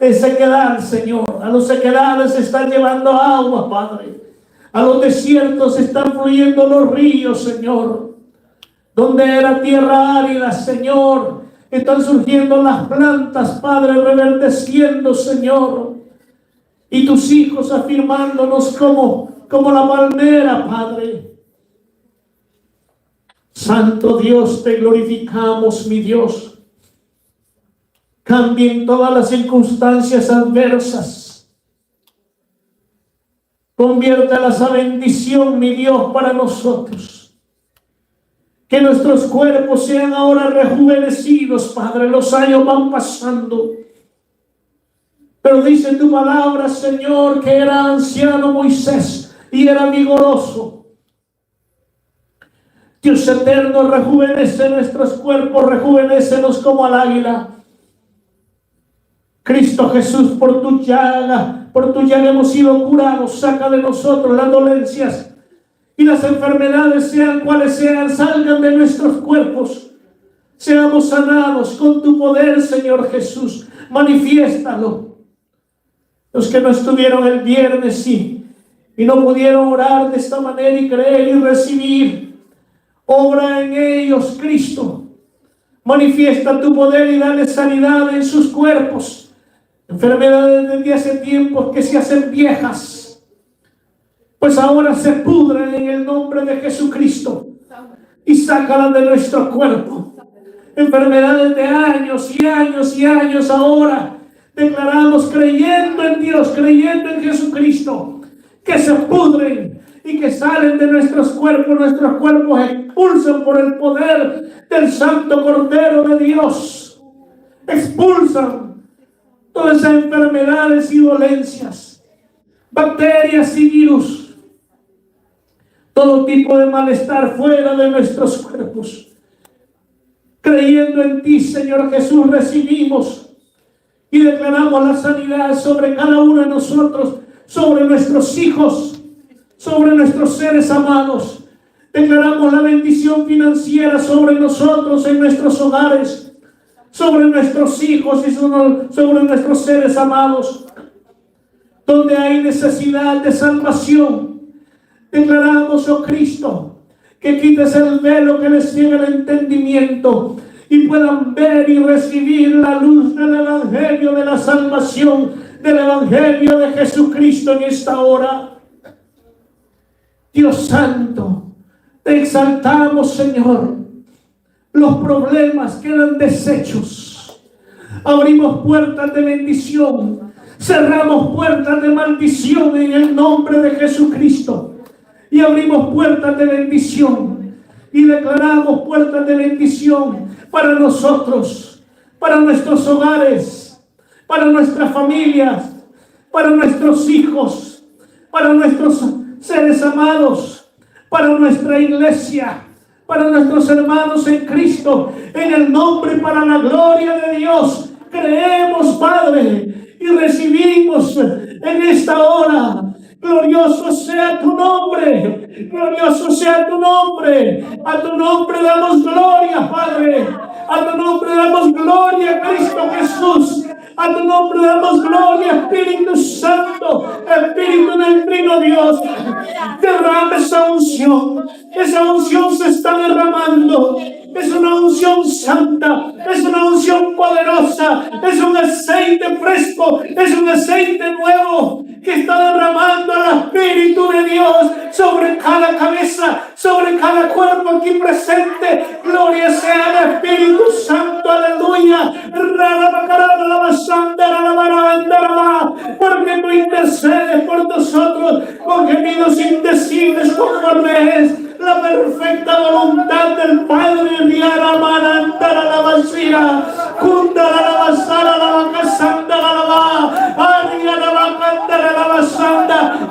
de sequedad, Señor. A los sequedades están llevando agua, Padre. A los desiertos están fluyendo los ríos, Señor. Donde era tierra árida, Señor, están surgiendo las plantas, Padre, reverdeciendo, Señor. Y tus hijos afirmándonos como la palmera, Padre. Santo Dios, te glorificamos, mi Dios. Cambien todas las circunstancias adversas. Conviértalas a bendición, mi Dios, para nosotros. Que nuestros cuerpos sean ahora rejuvenecidos, Padre. Los años van pasando. Pero dice tu palabra, Señor, que era anciano Moisés y era vigoroso. Dios eterno, rejuvenece nuestros cuerpos, rejuvenécenos como al águila. Cristo Jesús, por tu llaga hemos sido curados. Saca de nosotros las dolencias y las enfermedades, sean cuales sean, salgan de nuestros cuerpos. Seamos sanados con tu poder, Señor Jesús. Manifiéstalo. Los que no estuvieron el viernes y no pudieron orar de esta manera y creer y recibir, obra en ellos, Cristo. Manifiesta tu poder y dale sanidad en sus cuerpos. Enfermedades desde hace tiempos que se hacen viejas, pues ahora se pudren en el nombre de Jesucristo y sácalas de nuestro cuerpo. Enfermedades de años y años y años, ahora declaramos, creyendo en Dios, creyendo en Jesucristo, que se pudren y que salen de nuestros cuerpos expulsan por el poder del Santo Cordero de Dios. Expulsan todas esas enfermedades y dolencias, bacterias y virus, todo tipo de malestar fuera de nuestros cuerpos. Creyendo en ti, Señor Jesús, recibimos y declaramos la sanidad sobre cada uno de nosotros, sobre nuestros hijos, sobre nuestros seres amados. Declaramos la bendición financiera sobre nosotros, en nuestros hogares, sobre nuestros hijos y sobre nuestros seres amados. Donde hay necesidad de salvación, declaramos, oh Cristo, que quites el velo que les ciega el entendimiento y puedan ver y recibir la luz del Evangelio de la salvación, del Evangelio de Jesucristo en esta hora. Dios Santo, te exaltamos, Señor. Los problemas quedan deshechos. Abrimos puertas de bendición. Cerramos puertas de maldición en el nombre de Jesucristo. Y abrimos puertas de bendición. Y declaramos puertas de bendición para nosotros, para nuestros hogares, para nuestras familias, para nuestros hijos, para nuestros seres amados, para nuestra iglesia, para nuestros hermanos en Cristo, en el nombre y para la gloria de Dios. Creemos, Padre, y recibimos en esta hora. Glorioso sea tu nombre, glorioso sea tu nombre. A tu nombre damos gloria, Padre. A tu nombre damos gloria, Cristo Jesús. A tu nombre damos gloria, Espíritu Santo, Espíritu del Trino Dios. Derrama esa unción. Esa unción se está derramando. Es una unción santa, es una unción poderosa, es un aceite fresco, es un aceite nuevo que está derramando el Espíritu de Dios sobre cada cabeza, sobre cada cuerpo aquí presente. Gloria sea al Espíritu Santo, aleluya. Porque tú intercedes por nosotros con gemidos indecibles, conforme es la perfecta voluntad del Padre.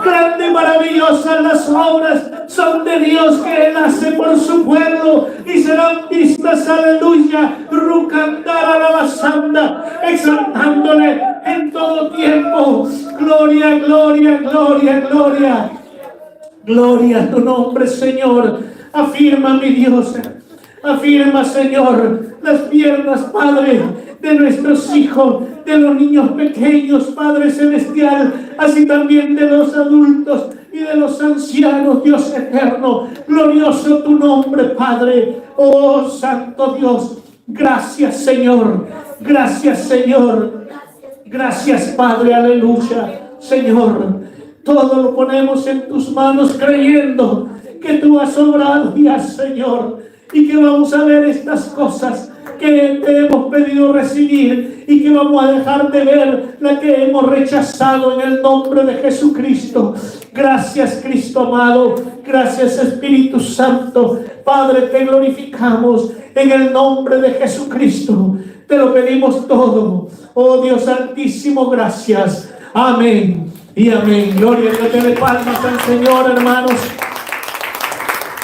Grande y maravillosas las obras son de Dios que Él hace por su pueblo y serán vistas, aleluya, exaltándole en todo tiempo. Gloria, gloria, gloria, gloria. Gloria a tu nombre, Señor. Afirma, mi Dios. Afirma, Señor, las piernas, Padre, de nuestros hijos, de los niños pequeños, Padre Celestial, así también de los adultos y de los ancianos, Dios eterno. Glorioso tu nombre, Padre. Oh, Santo Dios. Gracias, Señor. Gracias, Señor. Gracias, Padre. Aleluya. Señor, todo lo ponemos en tus manos creyendo que tú has obrado ya, Señor, y que vamos a ver estas cosas que te hemos pedido recibir y que vamos a dejar de ver la que hemos rechazado en el nombre de Jesucristo. Gracias, Cristo amado. Gracias, Espíritu Santo. Padre, te glorificamos en el nombre de Jesucristo. Te lo pedimos todo. Oh Dios Santísimo, gracias. Amén y amén. Gloria a Dios. Dele palmas al Señor, hermanos.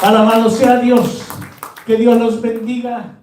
Alabado sea Dios. Que Dios los bendiga.